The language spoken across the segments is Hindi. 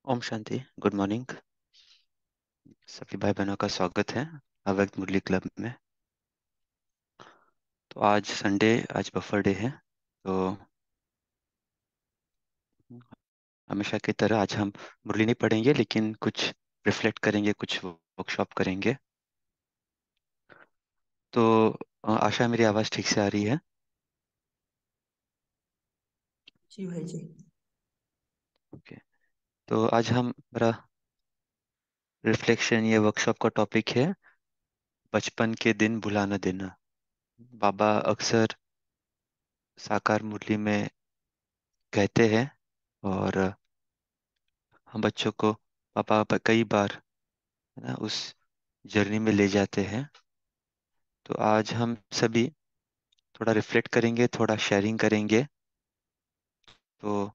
ओम शांति। Good morning. सभी भाई बहनों का स्वागत है अव्यक्त मुरली क्लब में। तो आज संडे, आज बफर डे है। तो हमेशा की तरह आज हम मुरली नहीं पढ़ेंगे, लेकिन कुछ रिफ्लेक्ट करेंगे, कुछ वर्कशॉप करेंगे। तो आशा है मेरी आवाज़ ठीक से आ रही है। जी भाई जी। ओके। तो आज हम मेरा रिफ्लेक्शन या वर्कशॉप का टॉपिक है बचपन के दिन भुला न देना। बाबा अक्सर साकार मुरली में कहते हैं, और हम बच्चों को पापा कई बार, है ना, उस जर्नी में ले जाते हैं। तो आज हम सभी थोड़ा रिफ्लेक्ट करेंगे, थोड़ा शेयरिंग करेंगे। तो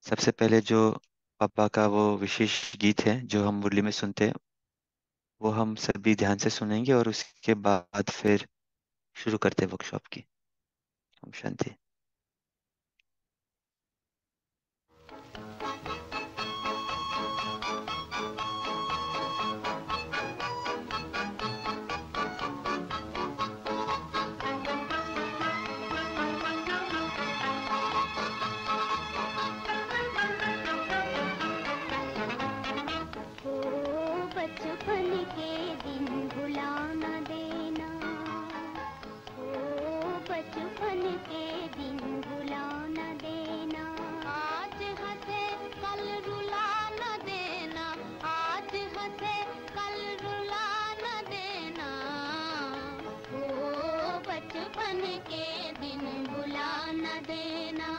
सबसे पहले जो पापा का वो विशेष गीत है जो हम मुरली में सुनते हैं, वो हम सभी ध्यान से सुनेंगे, और उसके बाद फिर शुरू करते हैं वर्कशॉप की। ओम शांति। ओ बचपन के दिन भुला न देना। ओ बचपन के दिन भुला न देना। आज हंसे कल रुला न देना। आज हंसे कल रुला न देना। ओ बचपन के दिन भुला न देना।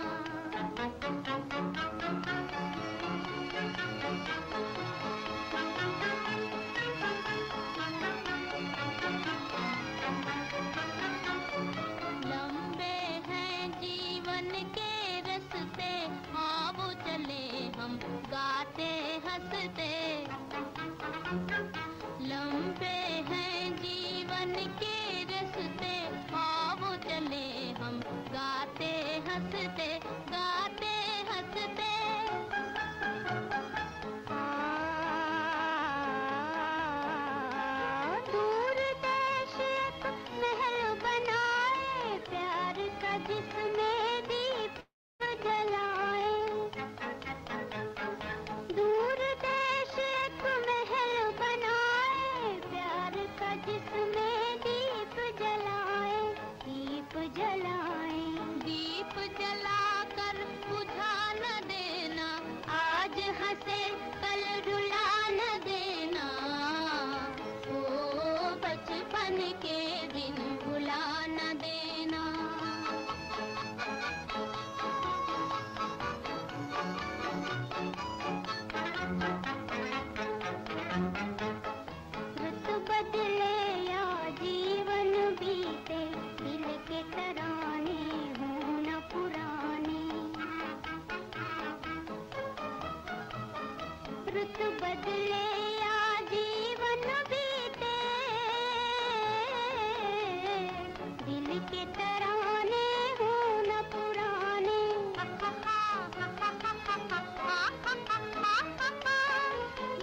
लंबे हैं जीवन के रस्ते, आओ चले हम गाते हंसते। लंबे हैं जीवन के रस्ते, आओ चले हम गाते हंसते, गाते हंसते। दूर देश एक महल बनाए, प्यार का जिसमें दीप जलाए। दूर देश एक महल बनाए, प्यार का जिसमें दीप जलाए। दीप जलाए, दीप जलाकर बुझा न देना। आज हंसे कल रुला न देना। ओ बचपन के दिन भुला न देना। रुत बदले या जीवन बीते, दिल के तराने हों न पुराने। रुत बदले या जीवन बीते, दिल के तराने हों न पुराने।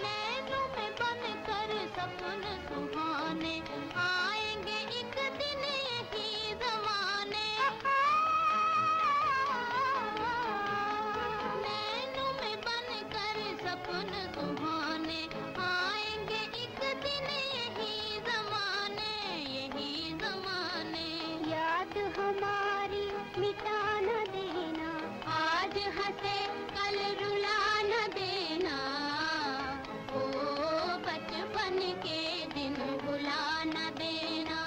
नैनों में बनकर सपन सुहाने, आएंगे एक दिन यही जमाने। नैनों में बनकर सपन सुहाने, आएंगे एक दिन यही जमाने, यही जमाने। याद हमारी मिटा न देना। आज हंसे कल रुला न देना। ओ बचपन के दिन भुला न देना।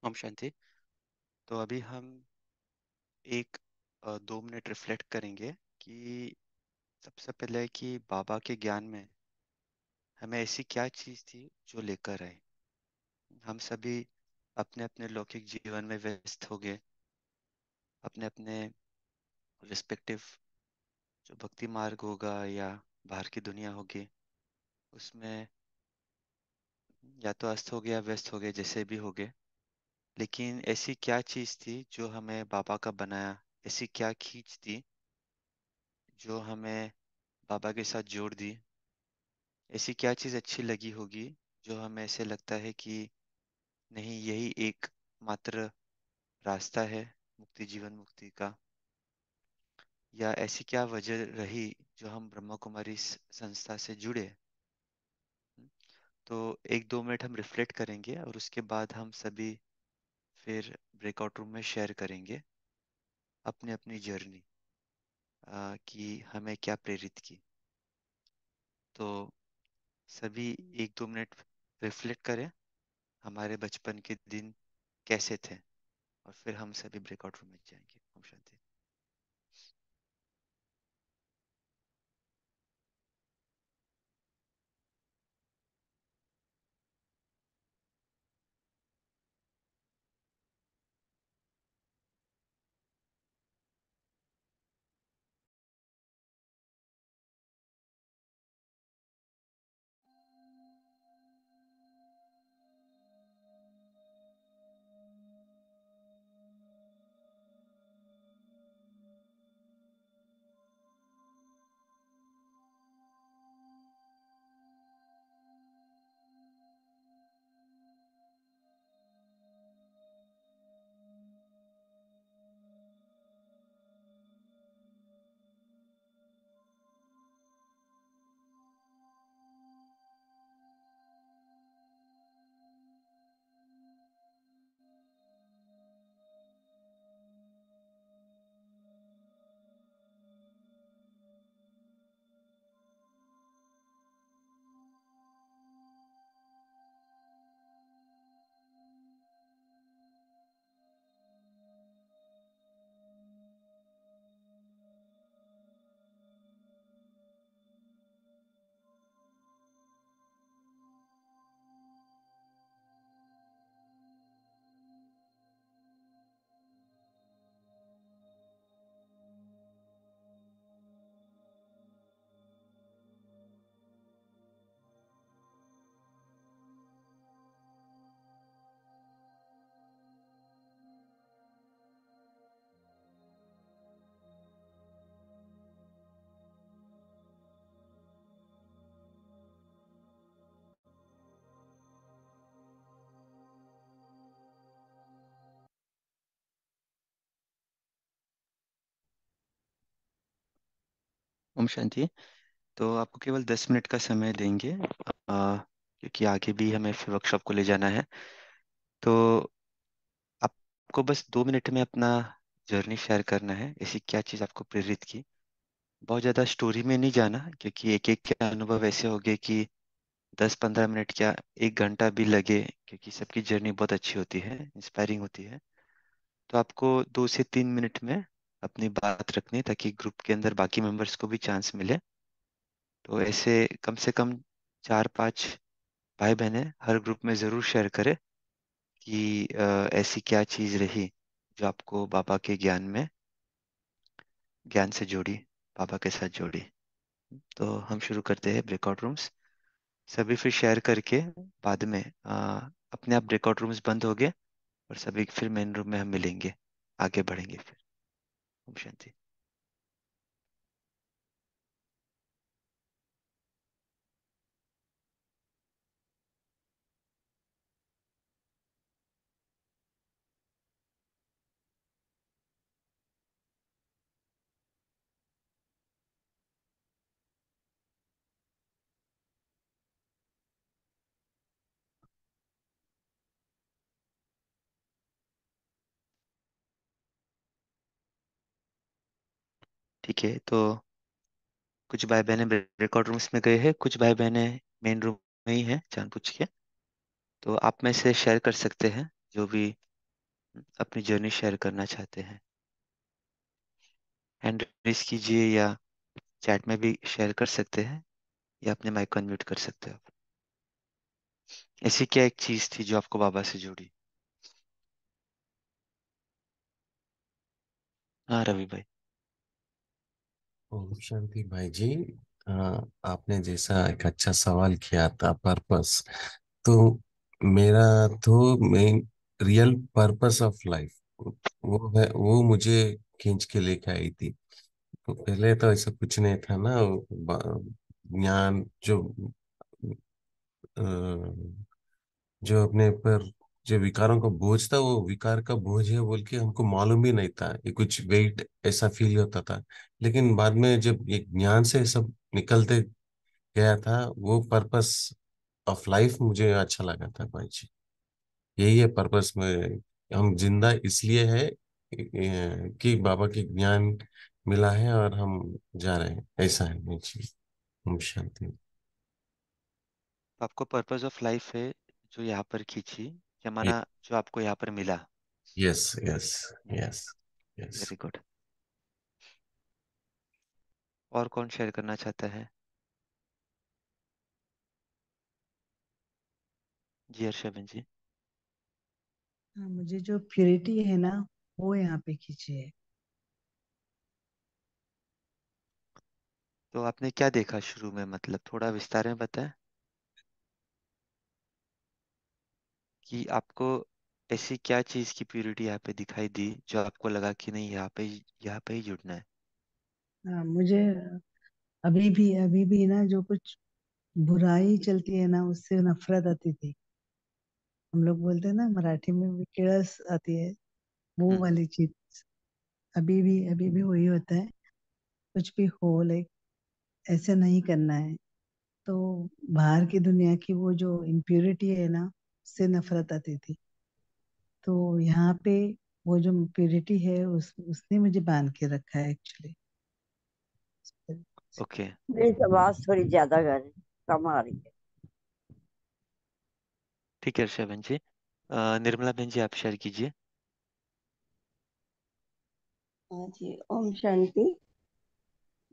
ओम शांति। तो अभी हम एक 2 मिनट रिफ्लेक्ट करेंगे कि सबसे पहले कि बाबा के ज्ञान में हमें ऐसी क्या चीज़ थी जो लेकर आए। हम सभी अपने अपने लौकिक जीवन में व्यस्त हो गए, अपने अपने रिस्पेक्टिव जो भक्ति मार्ग होगा या बाहर की दुनिया होगी, उसमें या तो अस्त हो गया, व्यस्त हो गए, जैसे भी हो गए, लेकिन ऐसी क्या चीज़ थी जो हमें बाबा का बनाया? ऐसी क्या खींच थी जो हमें बाबा के साथ जोड़ दी? ऐसी क्या चीज़ अच्छी लगी होगी जो हमें ऐसे लगता है कि नहीं, यही एक मात्र रास्ता है मुक्ति, जीवन मुक्ति का? या ऐसी क्या वजह रही जो हम ब्रह्मा कुमारी संस्था से जुड़े? तो 1-2 मिनट हम रिफ्लेक्ट करेंगे और उसके बाद हम सभी फिर ब्रेकआउट रूम में शेयर करेंगे अपनी अपनी जर्नी, कि हमें क्या प्रेरित की। तो सभी 1-2 मिनट रिफ्लेक्ट करें, हमारे बचपन के दिन कैसे थे, और फिर हम सभी ब्रेकआउट रूम में जाएंगे। ओम शांति। ओम शांति। तो आपको केवल 10 मिनट का समय देंगे, क्योंकि आगे भी हमें फिर वर्कशॉप को ले जाना है। तो आपको बस 2 मिनट में अपना जर्नी शेयर करना है, ऐसी क्या चीज़ आपको प्रेरित की। बहुत ज़्यादा स्टोरी में नहीं जाना, क्योंकि एक एक के अनुभव ऐसे हो गए कि 10-15 मिनट क्या, 1 घंटा भी लगे, क्योंकि सबकी जर्नी बहुत अच्छी होती है, इंस्पायरिंग होती है। तो आपको 2 से 3 मिनट में अपनी बात रखनी है, ताकि ग्रुप के अंदर बाकी मेंबर्स को भी चांस मिले। तो ऐसे कम से कम 4-5 भाई बहनें हर ग्रुप में ज़रूर शेयर करें कि ऐसी क्या चीज़ रही जो आपको बाबा के ज्ञान से जोड़ी, बाबा के साथ जोड़ी। तो हम शुरू करते हैं ब्रेकआउट रूम्स। सभी फिर शेयर करके बाद में अपने आप ब्रेकआउट रूम्स बंद हो गए, और सभी फिर मेन रूम में हम मिलेंगे, आगे बढ़ेंगे फिर। ओम शांति। ठीक है, तो कुछ भाई बहने ब्रेकआउट रूम्स में गए हैं, कुछ भाई बहने मेन रूम में ही हैं जानबूझ के। तो आप में से शेयर कर सकते हैं, जो भी अपनी जर्नी शेयर करना चाहते हैं। हैंड रेस कीजिए, या चैट में भी शेयर कर सकते हैं, या अपने माइक को अनम्यूट कर सकते हो आप। ऐसी क्या एक चीज थी जो आपको बाबा से जोड़ी? हाँ रवि भाई। ओम शांति भाई जी। आपने जैसा एक अच्छा सवाल किया था, पर्पस। तो मेरा तो main real purpose of life वो है, वो मुझे खींच के लेके आई थी। तो पहले तो ऐसा कुछ नहीं था ना। ज्ञान अ, जो अपने पर जो विकारों का बोझ था, वो विकार का बोझ है बोल के हमको मालूम भी नहीं था। ये कुछ वेट ऐसा फील होता था। लेकिन बाद में जब ये ज्ञान से सब निकलते गया था, वो पर्पस ऑफ लाइफ मुझे अच्छा लगा था भाई जी। यही है पर्पस में। हम जिंदा इसलिए है कि बाबा की ज्ञान मिला है और हम जा रहे हैं, ऐसा है भाई जी। ओम शांति। तो आपको पर्पस ऑफ लाइफ है जो यहाँ पर खींची, या माना जो आपको यहाँ पर मिला। Yes, yes, yes, yes. Very good. और कौन शेयर करना चाहता है? जी हर्षवन जी। हाँ, मुझे जो प्योरिटी है ना, वो यहाँ पे खींची है। तो आपने क्या देखा शुरू में, मतलब थोड़ा विस्तार में बताएं कि आपको ऐसी क्या चीज़ की प्यूरिटी यहाँ पे दिखाई दी जो आपको लगा कि नहीं, यहाँ पे ही जुड़ना है। हाँ, मुझे अभी भी ना जो कुछ बुराई चलती है ना, उससे नफरत आती थी। हम लोग बोलते हैं ना मराठी में भी, किड़स आती है, वो हम्म। वाली चीज। अभी भी वही होता है। कुछ भी हो, लाइक ऐसे नहीं करना है। तो बाहर की दुनिया की वो जो इम्प्योरिटी है ना, उससे नफरत आती थी। तो यहाँ पे वो जो प्योरिटी है, उसने मुझे बांध के रखा है एक्चुअली। ओके। मेरी आवाज थोड़ी ज्यादा कम आ रही है। ठीक है हर्षवन जी। निर्मला बहन जी, आप शेयर कीजिए। हाँ जी, ओम शांति।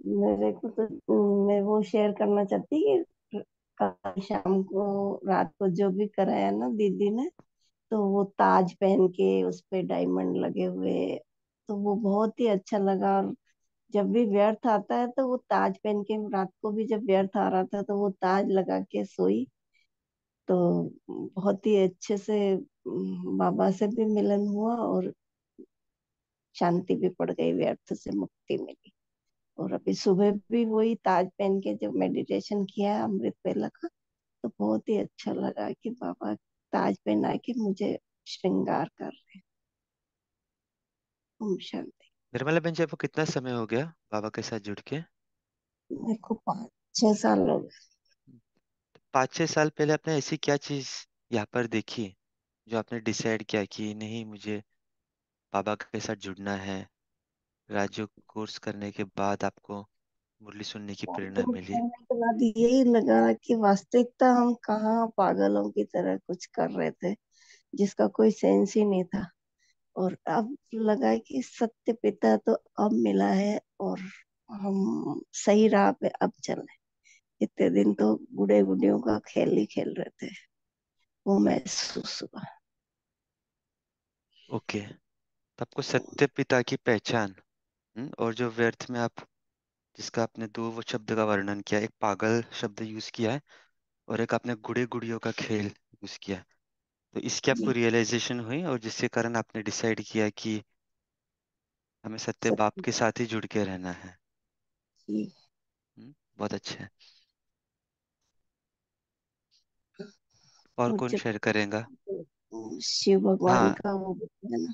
मेरे को तो मैं वो शेयर करना चाहती कि कल शाम को, रात को जो भी कराया ना दीदी ने, तो वो ताज पहन के उस पे डायमंड लगे हुए, तो वो बहुत ही अच्छा लगा। और जब भी व्यर्थ आता है तो वो ताज पहन के, रात को भी जब व्यर्थ आ रहा था तो वो ताज लगा के सोई। तो बहुत ही अच्छे से बाबा से भी मिलन हुआ और शांति भी पड़ गई, व्यर्थ से मुक्ति मिली। और अभी सुबह भी वही ताज पहन के जब मेडिटेशन किया अमृत वेला का, तो बहुत ही अच्छा लगा कि बाबा ताज पहना के मुझे श्रृंगार कर रहे हैं। ओम शांति। निर्मला बहन जी, आपको कितना समय हो गया बाबा के साथ जुड़ के? मेरे को 5-6 साल हो गए। 5-6 साल पहले आपने ऐसी क्या चीज़ यहाँ पर देखी जो आपने डिसाइड किया कि नहीं, मुझे बाबा के साथ जुड़ना है? राजयोग कोर्स करने के बाद आपको मुरली सुनने की प्रेरणा तो मिली। करने के बाद यही लगा कि वास्तविकता हम कहाँ पागलों की तरह कुछ कर रहे थे, जिसका कोई सेंस ही नहीं था। और अब लगा कि सत्य पिता तो अब मिला है और हम सही राह पे अब चल रहे। इतने दिन तो बूढ़े गुडियों का खेल ही खेल रहे थे, वो महसूस हुआ। ओके। तो आपको सत्य पिता की पहचान, और जो व्यर्थ में आप, जिसका आपने दो वो शब्द का वर्णन किया, एक पागल शब्द यूज किया है और एक आपने गुड़े गुड़ियों का खेल यूज किया है। तो इसकी आपको जी, रियलाइजेशन हुई और जिसके कारण आपने डिसाइड किया कि हमें सत्य बाप सत्य। के साथ ही जुड़ के रहना है। जी। बहुत अच्छा है। और और कौन जब शेयर करेगा? शिव भगवान हाँ। का वो है ना,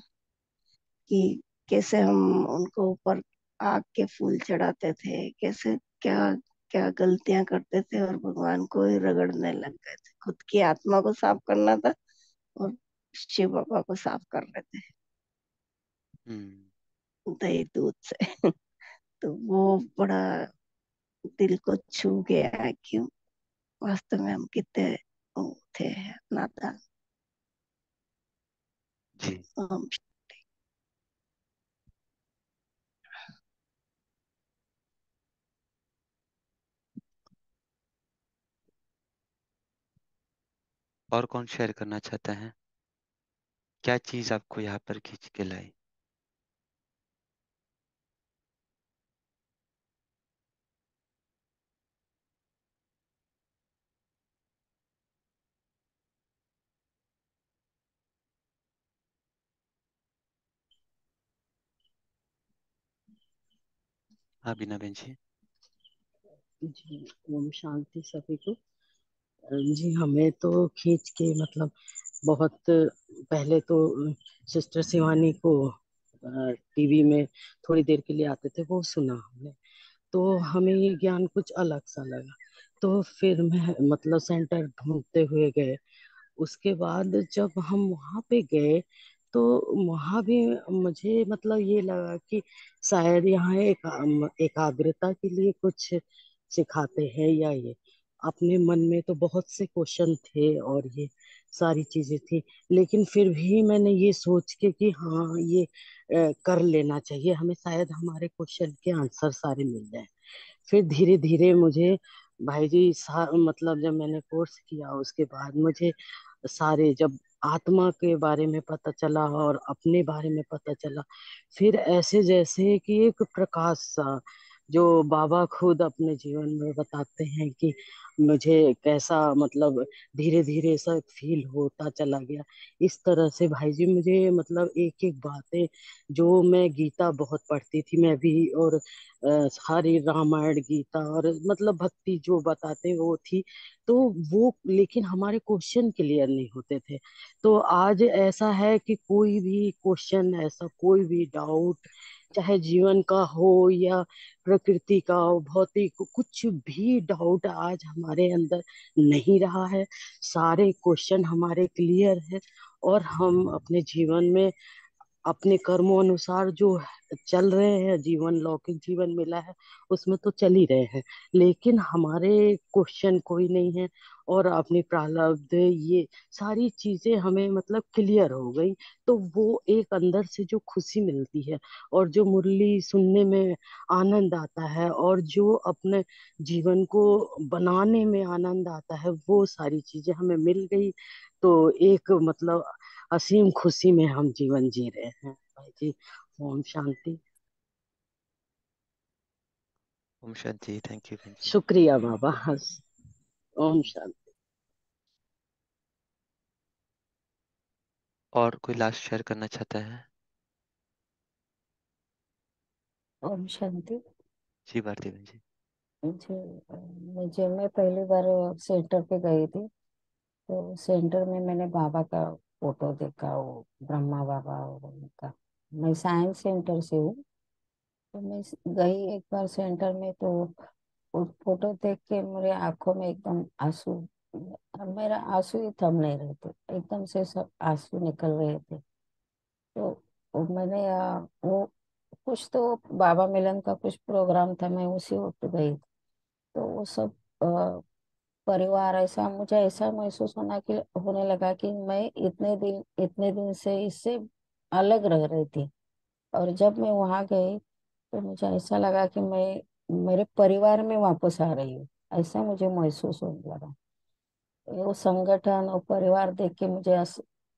कि कैसे हम उनको ऊपर आग के फूल चढ़ाते थे, कैसे क्या क्या गलतियां करते थे और भगवान को ही रगड़ने लग गए थे। खुद की आत्मा को साफ करना था और शिव बाबा को साफ कर रहे थे हम्म। दही दूध से। तो वो बड़ा दिल को छू गया कि वास्तव में हम कितने वो थे, नादान। जी। हम और कौन शेयर करना चाहता है? क्या चीज आपको यहाँ पर खींच के लाई? हाँ बीना बहन जी। जी, ओम शांति सभी को। जी, हमें तो खींच के मतलब बहुत पहले तो सिस्टर शिवानी को टीवी में थोड़ी देर के लिए आते थे, वो सुना हमने। तो हमें ये ज्ञान कुछ अलग सा लगा। तो फिर मैं मतलब सेंटर ढूंढते हुए गए। उसके बाद जब हम वहां पे गए तो वहां भी मुझे मतलब ये लगा कि शायद यहाँ एकाग्रता के लिए कुछ सिखाते हैं या ये। अपने मन में तो बहुत से क्वेश्चन थे और ये सारी चीजें थी, लेकिन फिर भी मैंने ये सोच के कि हाँ ये कर लेना चाहिए, हमें शायद हमारे क्वेश्चन के आंसर सारे मिल जाए। फिर धीरे धीरे मुझे भाई जी मतलब जब मैंने कोर्स किया उसके बाद मुझे सारे जब आत्मा के बारे में पता चला और अपने बारे में पता चला, फिर ऐसे जैसे कि एक प्रकाश सा जो बाबा खुद अपने जीवन में बताते हैं कि मुझे कैसा मतलब धीरे धीरे सब फील होता चला गया। इस तरह से भाई जी मुझे मतलब एक एक बातें, जो मैं गीता बहुत पढ़ती थी मैं भी, और सारी रामायण गीता और मतलब भक्ति जो बताते वो थी, तो वो लेकिन हमारे क्वेश्चन क्लियर नहीं होते थे। तो आज ऐसा है कि कोई भी क्वेश्चन, ऐसा कोई भी डाउट, चाहे जीवन का हो या प्रकृति का हो, भौतिक, कुछ भी डाउट आज हमारे अंदर नहीं रहा है। सारे क्वेश्चन हमारे क्लियर है और हम अपने जीवन में अपने कर्मों अनुसार जो चल रहे हैं, जीवन लौकिक जीवन मिला है उसमें तो चल ही रहे हैं, लेकिन हमारे क्वेश्चन कोई नहीं है। और अपनी प्रारब्ध ये सारी चीजें हमें मतलब क्लियर हो गई। तो वो एक अंदर से जो खुशी मिलती है और जो मुरली सुनने में आनंद आता है और जो अपने जीवन को बनाने में आनंद आता है, वो सारी चीजें हमें मिल गई। तो एक मतलब असीम खुशी में हम जीवन जी रहे हैं भाई जी। ओम शांति। ओम शांति। थैंक यू बहन जी। शुक्रिया बाबा। ओम शांति। और कोई लास्ट शेयर करना चाहता है? ओम शांति। जी भारती बहन जी। मुझे मुझे मैं पहली बार सेंटर पे गई थी। तो सेंटर में मैंने बाबा का फोटो देखा, वो ब्रह्मा बाबा और उनका। मैं साइंस सेंटर से हूँ। तो मैं गई एक बार सेंटर में, तो वो फोटो देख के मेरे आंखों में एकदम आंसू, मेरा आंसू ही थम नहीं रहे थे, एकदम से सब आंसू निकल रहे थे। तो मैंने वो कुछ तो बाबा मिलन का कुछ प्रोग्राम था, मैं उसी वक्त गई। तो वो सब परिवार ऐसा, मुझे ऐसा महसूस होने लगा कि मैं इतने दिन से इससे अलग रह रही थी। और जब मैं वहां गई तो मुझे ऐसा लगा कि मैं मेरे परिवार में वापस आ रही हूँ, ऐसा मुझे महसूस होने लगा। वो संगठन और परिवार देख के मुझे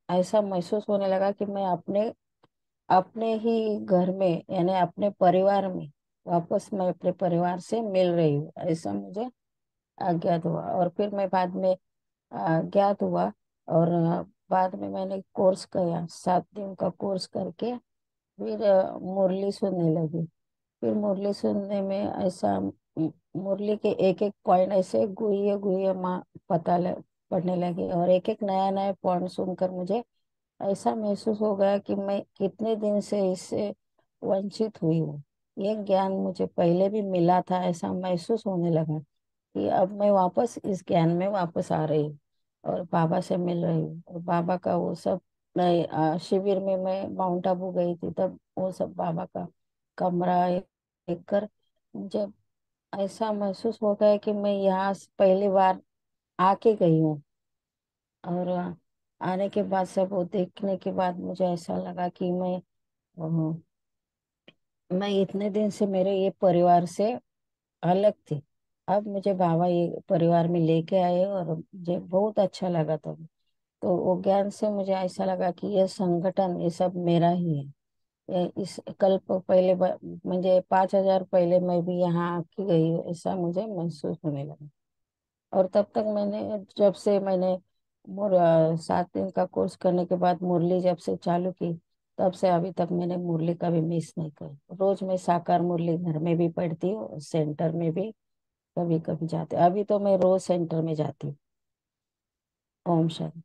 ऐसा महसूस होने लगा कि मैं अपने अपने ही घर में, यानी अपने परिवार में वापस मैं अपने परिवार से मिल रही हूँ, ऐसा मुझे अज्ञात हुआ। और फिर मैं बाद में ज्ञात हुआ। और बाद में मैंने कोर्स किया, 7 दिन का कोर्स करके फिर मुरली सुनने लगी। फिर मुरली सुनने में ऐसा मुरली के एक एक पॉइंट ऐसे गुइये गुइये माँ पढ़ने लगी, और एक एक नया नया पॉइंट सुनकर मुझे ऐसा महसूस हो गया कि मैं कितने दिन से इससे वंचित हुई हूँ। ये ज्ञान मुझे पहले भी मिला था, ऐसा महसूस होने लगा कि अब मैं वापस इस ज्ञान में वापस आ रही हूँ और बाबा से मिल रही हूँ। और बाबा का वो सब, मैं शिविर में मैं माउंट आबू गई थी, तब वो सब बाबा का कमरा देख कर मुझे ऐसा महसूस हो गया कि मैं यहाँ से पहली बार आके गई हूँ। और आने के बाद सब वो देखने के बाद मुझे ऐसा लगा कि मैं इतने दिन से मेरे ये परिवार से अलग थी। अब मुझे बाबा ये परिवार में लेके आए और मुझे बहुत अच्छा लगा तब। तो वो ज्ञान से मुझे ऐसा लगा कि ये संगठन ये सब मेरा ही है। इस कल्प पहले मुझे 5,000 पहले मैं भी यहाँ आके गई हूँ, ऐसा मुझे महसूस होने लगा। और तब तक जब से मैंने 7 दिन का कोर्स करने के बाद मुरली जब से चालू की, तब से अभी तक मैंने मुरली कभी मिस नहीं करी। रोज मैं साकार मुरली घर में भी पढ़ती हूँ, सेंटर में भी कभी कभी जाती हूँ। अभी तो मैं रोज सेंटर में जाती हूँ। ओम शांति।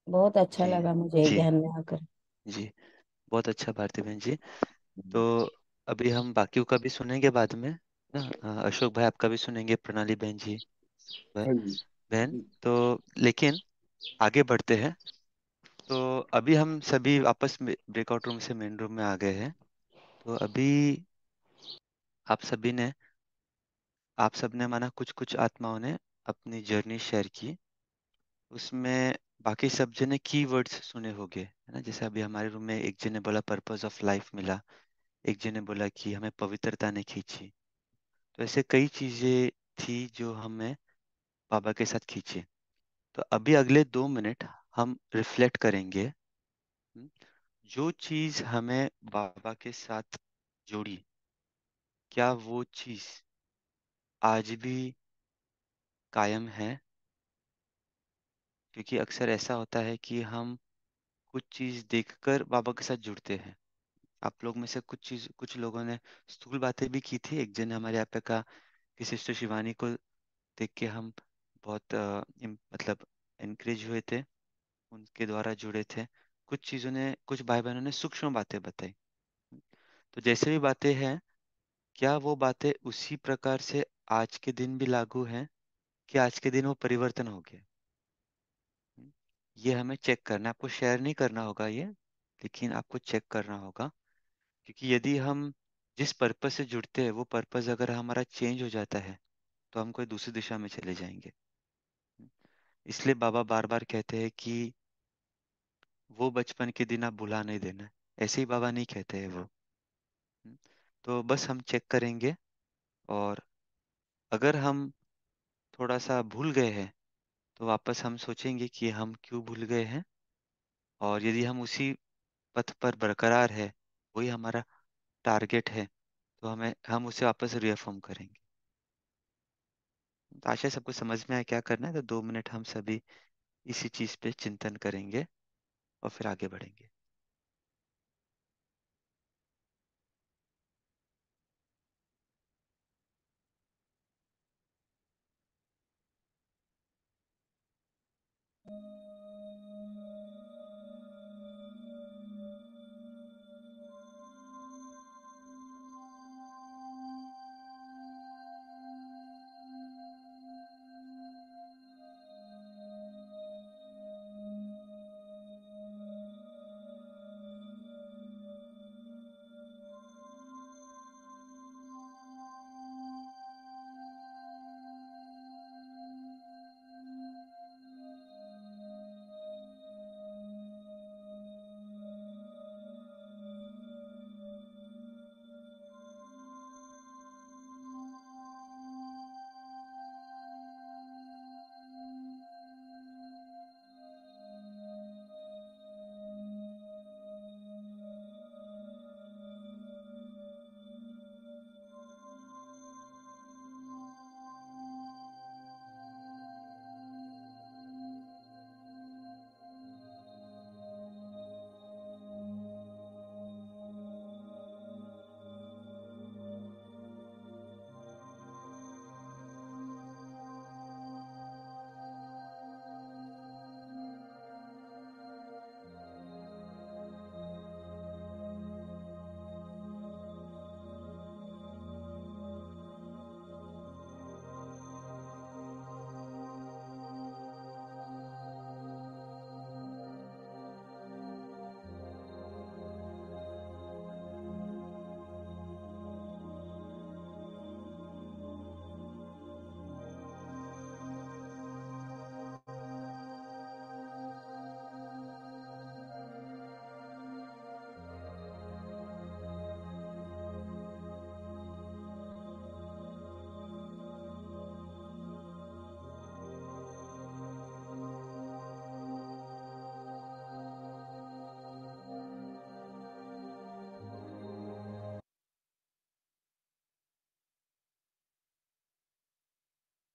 बहुत अच्छा जी लगा मुझे जी ज्ञान में आकर। जी, बहुत अच्छा भारती बहन जी। तो अभी हम बाकियों का भी सुनेंगे बाद में ना। अशोक भाई आपका भी सुनेंगे, प्रणाली बहन जी, हाँ जी। बहन। तो लेकिन आगे बढ़ते हैं। तो अभी हम सभी आपस में ब्रेकआउट रूम से मेन रूम में आ गए हैं। तो अभी आप सभी ने आप सबने माना कुछ कुछ आत्माओं ने अपनी जर्नी शेयर की। उसमें बाकी सब जने की वर्ड्स सुने होंगे, है ना। जैसे अभी हमारे रूम में एक जने बोला पर्पस ऑफ लाइफ मिला, एक जने बोला कि हमें पवित्रता ने खींची। तो ऐसे कई चीजें थी जो हमें बाबा के साथ खींची। तो अभी अगले 2 मिनट हम रिफ्लेक्ट करेंगे। हम्म, जो चीज हमें बाबा के साथ जोड़ी, क्या वो चीज आज भी कायम है। क्योंकि अक्सर ऐसा होता है कि हम कुछ चीज देखकर बाबा के साथ जुड़ते हैं। आप लोग में से कुछ लोगों ने स्थूल बातें भी की थी। एक जन ने हमारे यहाँ पे कहा कि सिस्टर शिवानी को देख के हम बहुत मतलब एनकरेज हुए थे, उनके द्वारा जुड़े थे। कुछ चीज़ों ने, कुछ भाई बहनों ने सूक्ष्म बातें बताई। तो जैसे भी बातें हैं, क्या वो बातें उसी प्रकार से आज के दिन भी लागू हैं, कि आज के दिन वो परिवर्तन हो गया। ये हमें चेक करना है। आपको शेयर नहीं करना होगा ये, लेकिन आपको चेक करना होगा। क्योंकि यदि हम जिस पर्पस से जुड़ते हैं वो पर्पस अगर हमारा चेंज हो जाता है, तो हम कोई दूसरी दिशा में चले जाएंगे। इसलिए बाबा बार बार कहते हैं कि वो बचपन के दिन आप भुला नहीं देना। ऐसे ही बाबा नहीं कहते हैं वो। तो बस हम चेक करेंगे। और अगर हम थोड़ा सा भूल गए हैं, तो वापस हम सोचेंगे कि हम क्यों भूल गए हैं। और यदि हम उसी पथ पर बरकरार है, वही हमारा टारगेट है, तो हम उसे वापस रिअफर्म करेंगे। तो आशा है सबको समझ में आया क्या करना है। तो 2 मिनट हम सभी इसी चीज पे चिंतन करेंगे और फिर आगे बढ़ेंगे।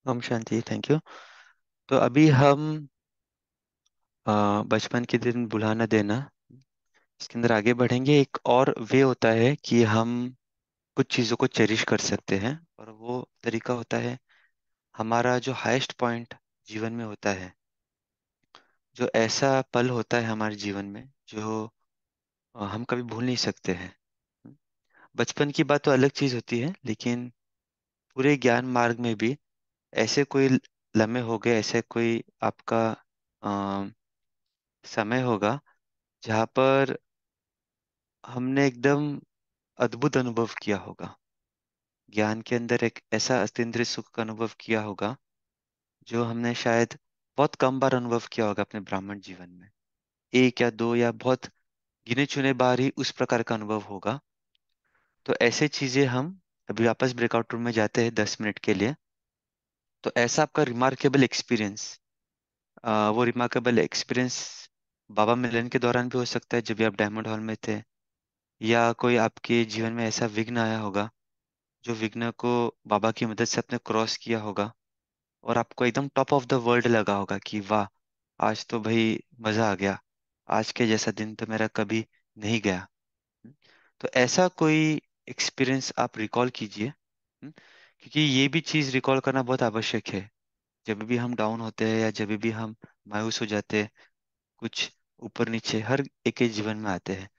ओम शांति, थैंक यू। तो अभी हम बचपन के दिन भुला न देना इसके अंदर आगे बढ़ेंगे, एक और वे होता है कि हम कुछ चीज़ों को चेरिश कर सकते हैं, और वो तरीका होता है हमारा जो हाईएस्ट पॉइंट जीवन में होता है, जो ऐसा पल होता है हमारे जीवन में जो हम कभी भूल नहीं सकते हैं। बचपन की बात तो अलग चीज़ होती है, लेकिन पूरे ज्ञान मार्ग में भी ऐसे कोई लम्हे हो गए, ऐसे कोई आपका अ, समय होगा जहाँ पर हमने एकदम अद्भुत अनुभव किया होगा। ज्ञान के अंदर एक ऐसा अतीन्द्रिय सुख का अनुभव किया होगा जो हमने शायद बहुत कम बार अनुभव किया होगा अपने ब्राह्मण जीवन में। एक या दो या बहुत गिने चुने बार ही उस प्रकार का अनुभव होगा। तो ऐसे चीजें हम अभी वापस ब्रेकआउट रूम में जाते हैं 10 मिनट के लिए। तो ऐसा आपका रिमार्केबल एक्सपीरियंस, वो रिमार्केबल एक्सपीरियंस बाबा मिलन के दौरान भी हो सकता है जब भी आप डायमंड हॉल में थे, या कोई आपके जीवन में ऐसा विघ्न आया होगा जो विघ्न को बाबा की मदद से आपने क्रॉस किया होगा, और आपको एकदम टॉप ऑफ द वर्ल्ड लगा होगा कि वाह, आज तो भाई मजा आ गया, आज के जैसा दिन तो मेरा कभी नहीं गया। तो ऐसा कोई एक्सपीरियंस आप रिकॉल कीजिए। क्योंकि ये भी चीज़ रिकॉल करना बहुत आवश्यक है। जब भी हम डाउन होते हैं या जब भी हम मायूस हो जाते हैं, कुछ ऊपर नीचे हर एक के जीवन में आते हैं,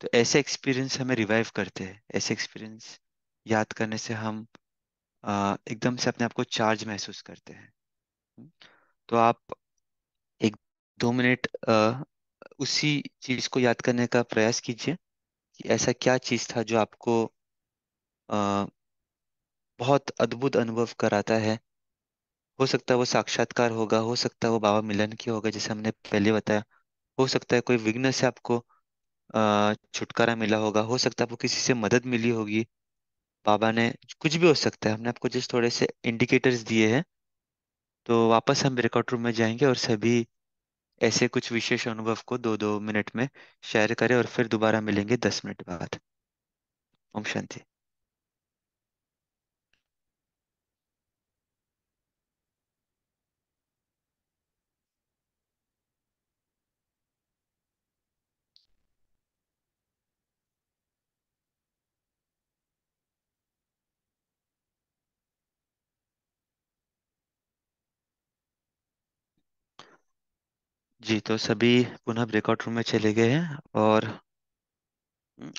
तो ऐसे एक्सपीरियंस हमें रिवाइव करते हैं। ऐसे एक्सपीरियंस याद करने से हम एकदम से अपने आप को चार्ज महसूस करते हैं। तो आप एक 2 मिनट उसी चीज को याद करने का प्रयास कीजिए कि ऐसा क्या चीज था जो आपको अ, बहुत अद्भुत अनुभव कराता है। हो सकता है वो साक्षात्कार होगा, हो सकता है वो बाबा मिलन की होगा जैसे हमने पहले बताया, हो सकता है कोई विघ्न से आपको छुटकारा मिला होगा, हो सकता है आपको किसी से मदद मिली होगी, बाबा ने, कुछ भी हो सकता है। हमने आपको जिस थोड़े से इंडिकेटर्स दिए हैं। तो वापस हम ब्रेकआउट रूम में जाएंगे और सभी ऐसे कुछ विशेष अनुभव को 2-2 मिनट में शेयर करें, और फिर दोबारा मिलेंगे 10 मिनट बाद। ओम शांति। जी, तो सभी पुनः ब्रेकआउट रूम में चले गए हैं, और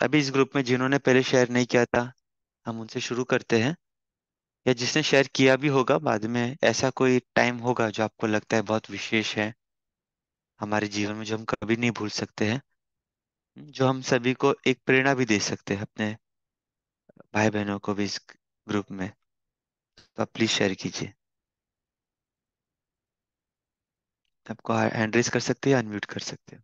अभी इस ग्रुप में जिन्होंने पहले शेयर नहीं किया था, हम उनसे शुरू करते हैं। या जिसने शेयर किया भी होगा बाद में, ऐसा कोई टाइम होगा जो आपको लगता है बहुत विशेष है हमारे जीवन में, जो हम कभी नहीं भूल सकते हैं, जो हम सभी को एक प्रेरणा भी दे सकते हैं अपने भाई बहनों को भी इस ग्रुप में। तो आप प्लीज शेयर कीजिए। आपको हैंड रेस कर सकते हैं, अनम्यूट कर सकते हैं।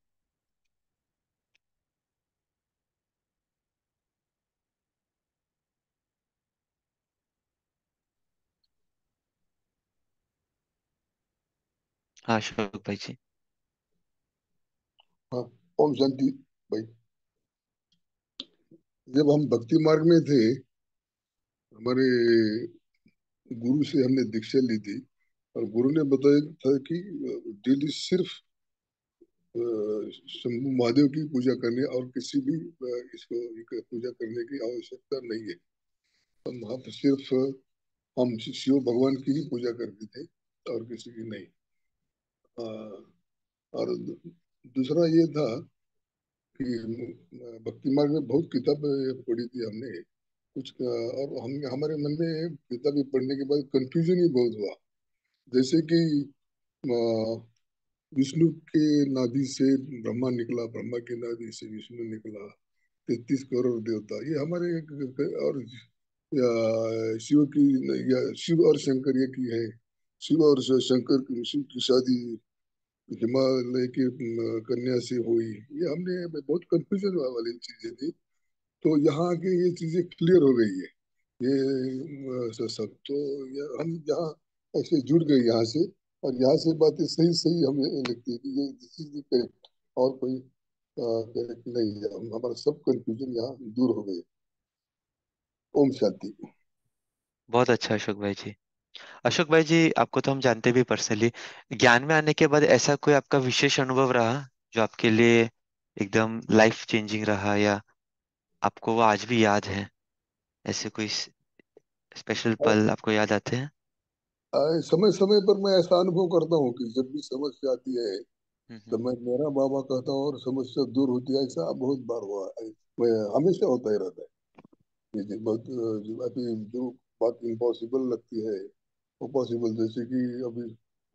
हाँ, अशोक भाई जी। हाँ, ओम शांति भाई। जब हम भक्ति मार्ग में थे, हमारे गुरु से हमने दीक्षा ली थी, और गुरु ने बताया था कि डेली सिर्फ शंभु महादेव की पूजा करनी है, और किसी भी इसको ये पूजा करने की आवश्यकता नहीं है। हम वहाँ पर सिर्फ हम शिव भगवान की ही पूजा करते थे, और किसी की नहीं। अ, और दूसरा ये था कि भक्ति मार्ग में बहुत किताबें पढ़ी थी हमने कुछ, और हम हमारे मन में किताबें पढ़ने के बाद कंफ्यूजन ही बहुत हुआ। जैसे कि अ, विष्णु के नाभि से ब्रह्मा निकला, ब्रह्मा की नाभि से विष्णु निकला, 33 करोड़ देवता, ये हमारे और शिव की, या शिव और शंकर ये की है। शिव और शंकर की, शिव की शादी हिमालय की कन्या से हुई। ये हमने बहुत कंफ्यूजन वाली चीजें थी। तो यहाँ आके ये चीजें क्लियर हो गई है। ये सब तो हम यहाँ ऐसे जुड़ गए यहाँ से, और यहाँ से बातें सही सही हमें लगती है कि ये दिस इज करेक्ट, और कोई करेक्ट नहीं है। हमारा सब कंफ्यूजन यहाँ दूर हो गई। ओम शांति। बहुत अच्छा अशोक भाई जी। अशोक भाई जी, आपको तो हम जानते भी पर्सनली। ज्ञान में आने के बाद ऐसा कोई आपका विशेष अनुभव रहा जो आपके लिए एकदम लाइफ चेंजिंग रहा, या आपको वो आज भी याद है? ऐसे कोई स्पेशल पल आपको याद आते हैं? समय समय पर मैं ऐसा अनुभव करता हूँ कि जब भी समस्या आती है तो हम्म। मैं मेरा बाबा कहता हूँ और समस्या दूर होती है। ऐसा बहुत बार हुआ है। मैं हमेशा होता ही रहता है। ये बहुत जो अभी जो बात इम्पॉसिबल लगती है वो पॉसिबल, जैसे कि अभी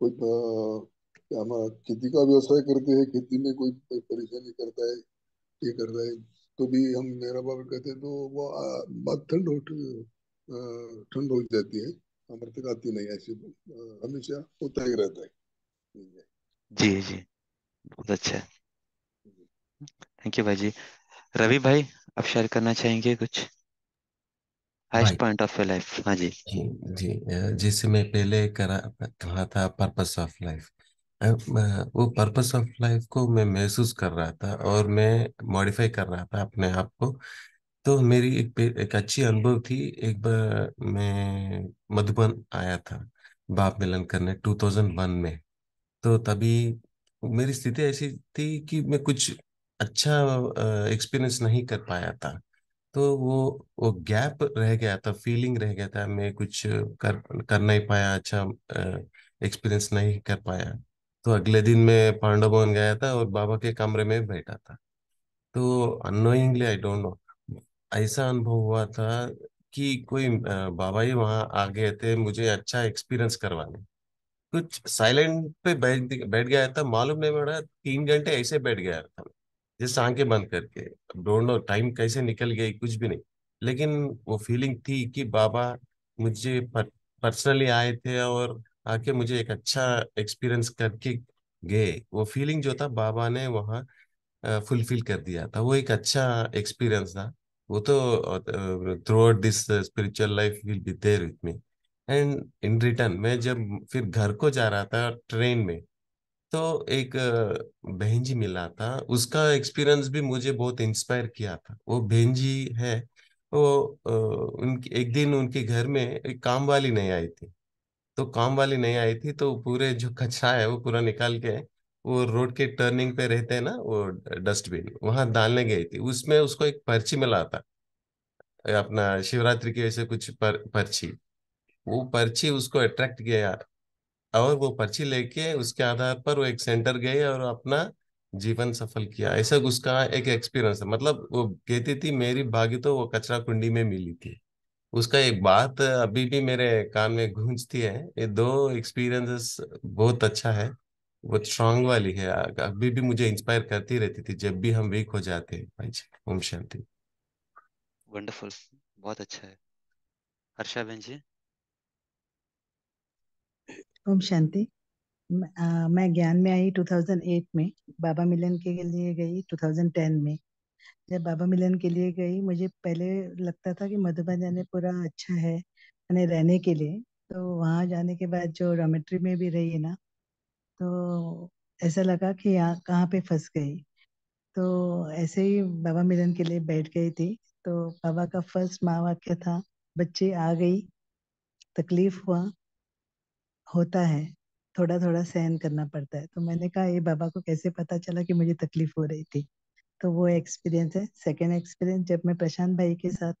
कोई क्या हम खेती का व्यवसाय करते हैं, खेती में कोई कोई परेशानी करता है, ये कर रहा है, तो भी हम मेरा बाबा कहते हैं तो वो बात ठंड हो जाती है, हमारे तक आती नहीं ऐसी। हमेशा होता ही रहता है। जी जी, बहुत अच्छा है। थैंक यू भाई जी। रवि भाई, आप शेयर करना चाहेंगे कुछ हाईएस्ट भाई पॉइंट ऑफ योर लाइफ? हाँ जी। जी जी, जैसे मैं पहले कहा था पर्पस ऑफ लाइफ। वो पर्पस ऑफ लाइफ को मैं महसूस कर रहा था और मैं मॉडिफाई कर रहा था अपने आप को। तो मेरी एक अच्छी अनुभव थी। एक बार मैं मधुबन आया था बाप मिलन करने 2001 में। तो तभी मेरी स्थिति ऐसी थी कि मैं कुछ अच्छा एक्सपीरियंस नहीं कर पाया था। तो वो गैप रह गया था, फीलिंग रह गया था, मैं कुछ कर नहीं पाया, अच्छा एक्सपीरियंस नहीं कर पाया। तो अगले दिन मैं पांडव भवन गया था और बाबा के कमरे में बैठा था। तो अनोइंगली, आई डोंट नो, ऐसा अनुभव हुआ था कि कोई बाबा ही वहाँ आ गए थे मुझे अच्छा एक्सपीरियंस करवाने। कुछ साइलेंट पे बैठ बैठ गया था, मालूम नहीं पड़ा 3 घंटे ऐसे बैठ गया था, जैसे आंखें बंद करके। डोंट नो टाइम कैसे निकल गई, कुछ भी नहीं। लेकिन वो फीलिंग थी कि बाबा मुझे पर्सनली आए थे और आके मुझे एक अच्छा एक्सपीरियंस करके गए। वो फीलिंग जो था बाबा ने वहाँ फुलफिल कर दिया था। वो एक अच्छा एक्सपीरियंस था। वो तो throughout this spiritual life will be there with me. And in return मैं जब फिर घर को जा रहा था ट्रेन में, तो एक बहन जी मिला था। उसका एक्सपीरियंस भी मुझे बहुत इंस्पायर किया था। वो बहन जी है, वो उनकी एक दिन उनके घर में एक काम वाली नहीं आई थी। तो काम वाली नहीं आई थी तो पूरे जो कचरा है वो पूरा निकाल के वो रोड के टर्निंग पे रहते हैं ना वो डस्टबिन, वहां डालने गई थी। उसमें उसको एक पर्ची मिला था, अपना शिवरात्रि की वैसे कुछ पर्ची। वो पर्ची उसको अट्रैक्ट किया और वो पर्ची लेके उसके आधार पर वो एक सेंटर गए और अपना जीवन सफल किया। ऐसा उसका एक एक्सपीरियंस है। मतलब वो कहती थी मेरी भागी तो वो कचरा कुंडी में मिली थी। उसका एक बात अभी भी मेरे कान में गूंजती है। ये दो एक्सपीरियंसेस बहुत अच्छा है, बहुत स्ट्रांग वाली है। अभी भी मुझे इंस्पायर करती रहती थी जब भी हम वीक हो जाते हैं। भाई जी, ओम शांति। वंडरफुल, बहुत अच्छा है। हर्षा बहन जी। ओम शांति। मैं ज्ञान में आई 2008 में। बाबा मिलन के लिए गई 2010 में। जब बाबा मिलन के लिए गई, मुझे पहले लगता था कि मधुबन जाने पूरा अच्छा है मैंने रहने के लिए। तो वहां जाने के बाद जो डॉर्मेट्री में भी रही है ना, तो ऐसा लगा कि यहाँ कहाँ पे फंस गई। तो ऐसे ही बाबा मिलन के लिए बैठ गई थी। तो बाबा का फर्स्ट महावाक्य था, बच्चे आ गई, तकलीफ हुआ, होता है, थोड़ा थोड़ा सहन करना पड़ता है। तो मैंने कहा ये बाबा को कैसे पता चला कि मुझे तकलीफ हो रही थी। तो वो एक्सपीरियंस है। सेकेंड एक्सपीरियंस, जब मैं प्रशांत भाई के साथ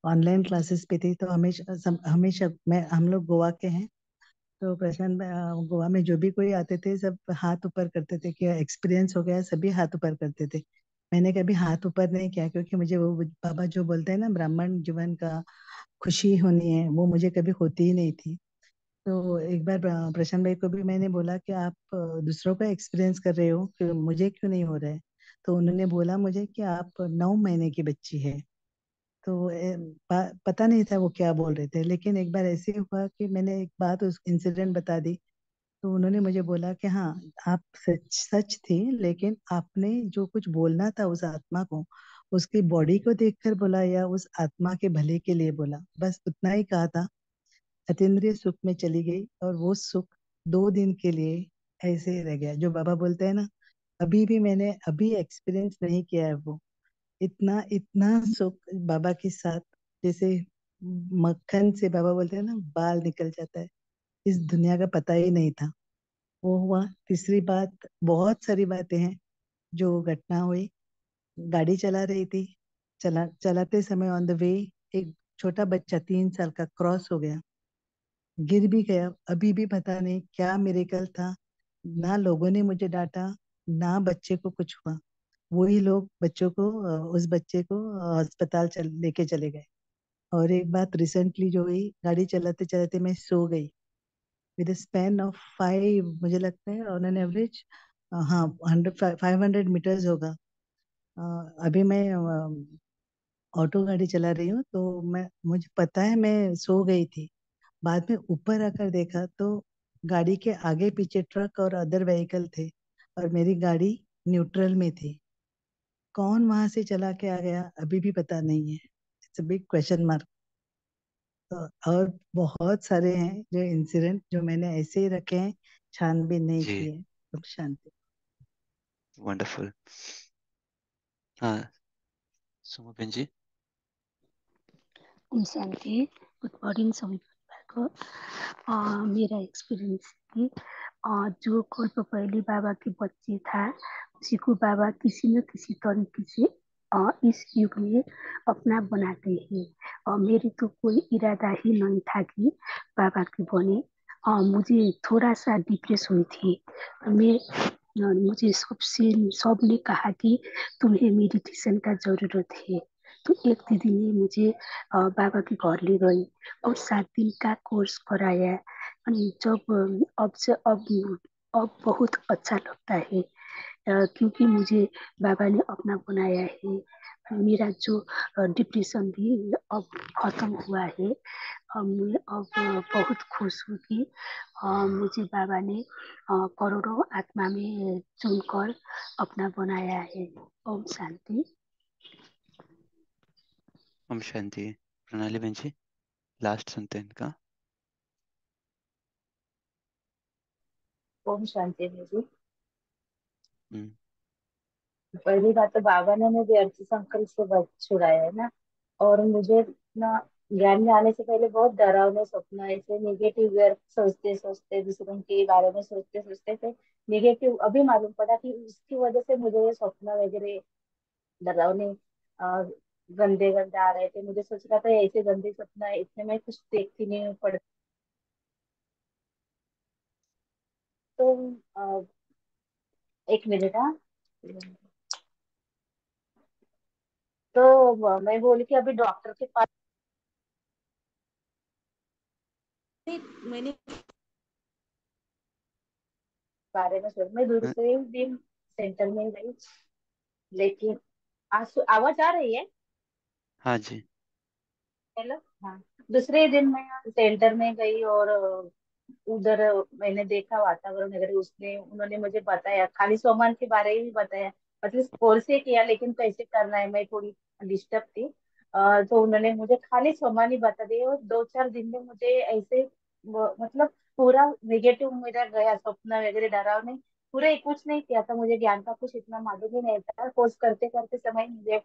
ऑनलाइन क्लासेस पे थी, तो हमेशा हमेशा मैं हम लोग गोवा के हैं। तो प्रशांत भाई गोवा में जो भी कोई आते थे सब हाथ ऊपर करते थे कि एक्सपीरियंस हो गया, सभी हाथ ऊपर करते थे। मैंने कभी हाथ ऊपर नहीं किया, क्योंकि मुझे वो बाबा जो बोलते हैं ना ब्राह्मण जीवन का खुशी होनी है, वो मुझे कभी होती ही नहीं थी। तो एक बार प्रशांत भाई को भी मैंने बोला कि आप दूसरों का एक्सपीरियंस कर रहे हो कि मुझे क्यों नहीं हो रहा है। तो उन्होंने बोला मुझे कि आप 9 महीने की बच्ची है। तो पता नहीं था वो क्या बोल रहे थे, लेकिन एक बार ऐसे हुआ कि मैंने एक बात उस इंसिडेंट बता दी। तो उन्होंने मुझे बोला कि हाँ, आप सच सच थी, लेकिन आपने जो कुछ बोलना था उस आत्मा को, उसकी बॉडी को देखकर बोला या उस आत्मा के भले के लिए बोला, बस उतना ही कहा था। अतीन्द्रिय सुख में चली गई और वो सुख 2 दिन के लिए ऐसे ही रह गया। जो बाबा बोलते हैं ना, अभी भी मैंने अभी एक्सपीरियंस नहीं किया है वो। इतना इतना सुख बाबा के साथ, जैसे मक्खन से बाबा बोलते हैं ना बाल निकल जाता है, इस दुनिया का पता ही नहीं था। वो हुआ। तीसरी बात, बहुत सारी बातें हैं जो घटना हुई। गाड़ी चला रही थी, चलाते समय ऑन द वे एक छोटा बच्चा 3 साल का क्रॉस हो गया, गिर भी गया। अभी भी पता नहीं क्या मिरेकल था, ना लोगों ने मुझे डांटा, ना बच्चे को कुछ हुआ। वही लोग उस बच्चे को अस्पताल लेके चले गए। और एक बात रिसेंटली जो हुई, गाड़ी चलाते चलाते मैं सो गई विद स्पैन ऑफ 5, मुझे लगता है ऑन एन एवरेज, हाँ 500 मीटर्स होगा। अभी मैं ऑटो गाड़ी चला रही हूँ, तो मुझे पता है मैं सो गई थी। बाद में ऊपर आकर देखा तो गाड़ी के आगे पीछे ट्रक और अदर व्हीकल थे, और मेरी गाड़ी न्यूट्रल में थी। कौन वहां से चला के आ गया अभी भी पता नहीं है। It's a big question mark. और बहुत सारे हैं जो इंसिडेंट जो मैंने ऐसे ही रखे हैं, छानबीन नहीं जी, किए। अब शांति। वंडरफुल। हाँ, सुमो बहन जी। ओम शांति। गुड मॉर्निंग सभी परिवार को। मेरा एक्सपीरियंस कि जो कोई पपैली बाबा के बच्चे था, उसी को बाबा किसी न किसी तरीके से इस युग में अपना बनाते हैं। और मेरी तो कोई इरादा ही नहीं था कि बाबा की बने। मुझे थोड़ा सा डिप्रेस हुई थी मैं। मुझे सबने कहा कि तुम्हें मेडिटेशन का जरूरत है। तो एक दीदी ने मुझे बाबा के घर ले गई और 7 दिन का कोर्स कराया। अनि जब अब से अब बहुत अच्छा लगता है, क्योंकि मुझे बाबा ने अपना बनाया है। मेरा जो डिप्रेशन भी अब खत्म हुआ है। मैं अब बहुत खुश हूँ कि मुझे बाबा ने करोड़ों आत्मा में चुनकर अपना बनाया है। ओम शांति। ओम शांति। प्रणाली बहन जी, लास्ट सुनते हैं इनका। ओम शांति दीदी। हम्म। पहली बात तो बाबा ने मुझे अर्थ संकल्प से छुड़ाया है ना। और मुझे ना ज्ञान में आने से पहले बहुत डरावने सपना, ऐसे निगेटिव व्यर्थ सोचते सोचते, दूसरों के बारे में सोचते सोचते थे निगेटिव। अभी मालूम पड़ा कि उसकी वजह से मुझे ये सपना वगैरह डरावने आ, गंदे गंदे आ रहे थे। मुझे सोच रहा था ऐसे गंदे सपना है, इतने में कुछ देखती नहीं पड़। तो आ, एक मिनट। हाँ, तो मैं बोली कि अभी डॉक्टर के पास मैंने बारे में सोच, मैं हाँ, दूसरे दिन सेंटर में गई। लेकिन आज आवाज आ रही है? हाँ जी। हेलो, हाँ। दूसरे दिन मैं सेंटर में गई और उधर मैंने देखा वातावरण वगैरह। उसने उन्होंने मुझे बताया, खाली सामान के बारे में भी बताया। मतलब कोर्स से किया लेकिन कैसे करना है, मैं थोड़ी डिस्टर्ब थी। तो उन्होंने मुझे खाली सामान ही बता दिया और 2-4 दिन में मुझे ऐसे मतलब पूरा निगेटिव मेरा गया, सपना वगैरह डरावने पूरे कुछ नहीं किया था। मुझे ज्ञान का कुछ इतना मालूम ही नहीं था। कोर्स करते करते समय मुझे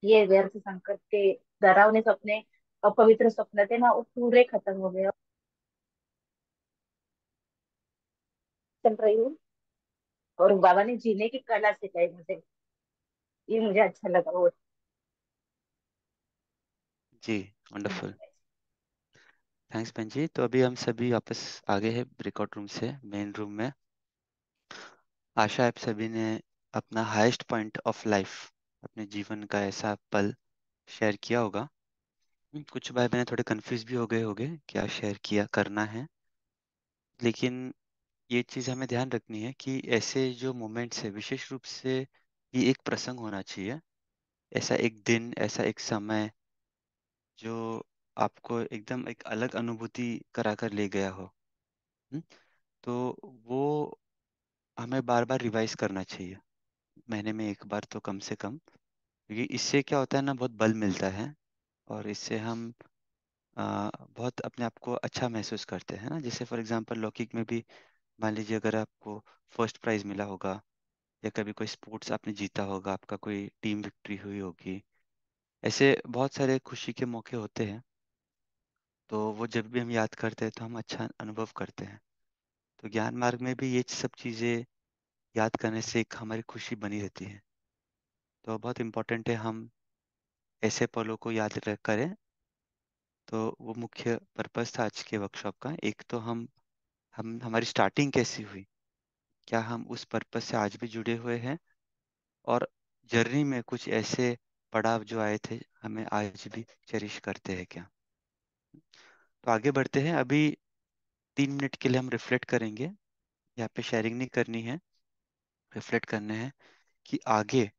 ये व्यर्थ संकट के डरावने सपने, अपवित्र सपने थे ना, वो पूरे खत्म हो गए। चल रही हूँ और बाबा ने जीने की कला सिखाई मुझे। ये मुझे अच्छा लगा बहुत। जी, वंडरफुल। थैंक्स बहन जी। तो अभी हम सभी वापस आ गए हैं ब्रेकआउट रूम से मेन रूम में। आशा है आप सभी ने अपना हाईएस्ट पॉइंट ऑफ लाइफ, अपने जीवन का ऐसा पल शेयर किया होगा। कुछ भाई बहन थोड़े कंफ्यूज भी हो गए होंगे क्या शेयर किया करना है। लेकिन ये चीज़ हमें ध्यान रखनी है कि ऐसे जो मोमेंट्स है विशेष रूप से ये एक प्रसंग होना चाहिए। ऐसा एक दिन, ऐसा एक समय जो आपको एकदम एक अलग अनुभूति करा कर ले गया हो। हम्म, तो वो हमें बार बार रिवाइज करना चाहिए, महीने में एक बार तो कम से कम। क्योंकि इससे क्या होता है ना, बहुत बल मिलता है और इससे हम बहुत अपने आप को अच्छा महसूस करते हैं ना। जैसे फॉर एग्जांपल लौकिक में भी मान लीजिए अगर आपको फर्स्ट प्राइज मिला होगा या कभी कोई स्पोर्ट्स आपने जीता होगा, आपका कोई टीम विक्ट्री हुई होगी, ऐसे बहुत सारे खुशी के मौके होते हैं। तो वो जब भी हम याद करते हैं तो हम अच्छा अनुभव करते हैं। तो ज्ञान मार्ग में भी ये सब चीज़ें याद करने से एक हमारी खुशी बनी रहती है। तो बहुत इम्पोर्टेंट है हम ऐसे पलों को याद रख करें। तो वो मुख्य पर्पस था आज के वर्कशॉप का। एक तो हम हमारी स्टार्टिंग कैसी हुई, क्या हम उस पर्पस से आज भी जुड़े हुए हैं, और जर्नी में कुछ ऐसे पड़ाव जो आए थे हमें आज भी चेरिश करते हैं क्या। तो आगे बढ़ते हैं। अभी 3 मिनट के लिए हम रिफ्लेक्ट करेंगे। यहाँ पे शेयरिंग नहीं करनी है, रिफ्लेक्ट करने हैं कि आगे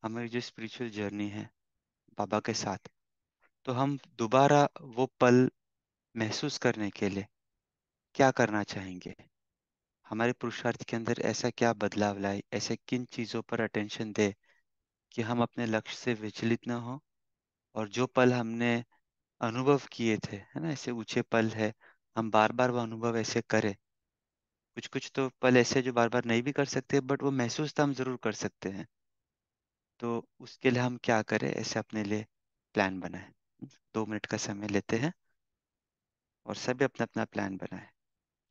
हमारी जो स्पिरिचुअल जर्नी है बाबा के साथ, तो हम दोबारा वो पल महसूस करने के लिए क्या करना चाहेंगे। हमारे पुरुषार्थ के अंदर ऐसा क्या बदलाव लाए, ऐसे किन चीज़ों पर अटेंशन दे कि हम अपने लक्ष्य से विचलित ना हो, और जो पल हमने अनुभव किए थे, है ना, ऐसे ऊंचे पल है, हम बार बार वो अनुभव ऐसे करें। कुछ कुछ तो पल ऐसे जो बार बार नहीं भी कर सकते, बट वो महसूस तो हम जरूर कर सकते हैं। तो उसके लिए हम क्या करें, ऐसे अपने लिए प्लान बनाए। 2 मिनट का समय लेते हैं और सभी अपना अपना प्लान बनाए।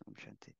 ओम शांति।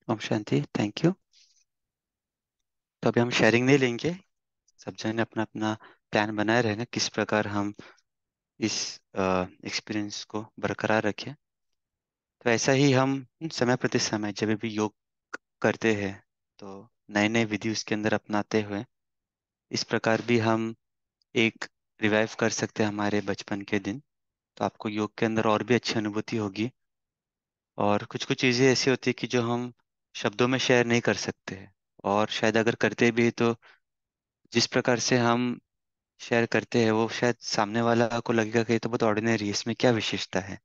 ओम शांति। Thank you. तो अभी हम शेयरिंग नहीं लेंगे। सब जन अपना अपना प्लान बनाए रहेंगे किस प्रकार हम इस एक्सपीरियंस को बरकरार रखें। तो ऐसा ही हम समय प्रति समय जब भी योग करते हैं, तो नए नए विधि उसके अंदर अपनाते हुए इस प्रकार भी हम एक रिवाइव कर सकते हैं हमारे बचपन के दिन। तो आपको योग के अंदर और भी अच्छी अनुभूति होगी। और कुछ कुछ चीज़ें ऐसी होती है कि जो हम शब्दों में शेयर नहीं कर सकते हैं, और शायद अगर करते भी तो जिस प्रकार से हम शेयर करते हैं वो शायद सामने वाला को लगेगा कि ये तो बहुत ऑर्डिनरी है, इसमें क्या विशेषता है।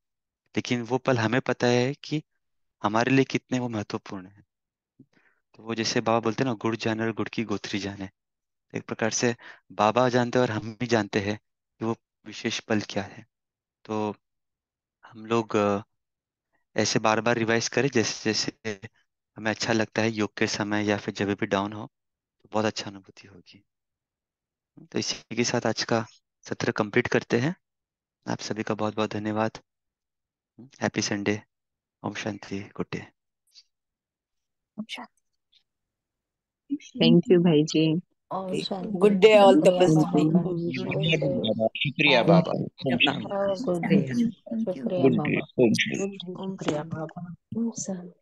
लेकिन वो पल हमें पता है कि हमारे लिए कितने वो महत्वपूर्ण है। तो वो जैसे बाबा बोलते हैं ना, गुड़ जाने और गुड़ की गोथरी जाने। एक प्रकार से बाबा जानते हैं और हम भी जानते हैं कि वो विशेष पल क्या है। तो हम लोग ऐसे बार बार रिवाइज करें जैसे जैसे हमें अच्छा लगता है योग के समय, या फिर जब भी डाउन हो तो बहुत अच्छा अनुभूति होगी। तो इसी के साथ आज का सत्र कंप्लीट करते हैं। आप सभी का बहुत बहुत धन्यवाद। Happy Sunday. Om Shanti. Good day. Thank you भाई जी। Om Shanti. Good day all शुक्रिया तपस्वी। बाबा का। शुक्रिया गुड डे। बाबा, शुक्रिया और बाबा। Good day. गुड शुक्रिया डे। बाबा। ओम शांति। ओम शुक्रिया शांति। बाबा। ओम शांति।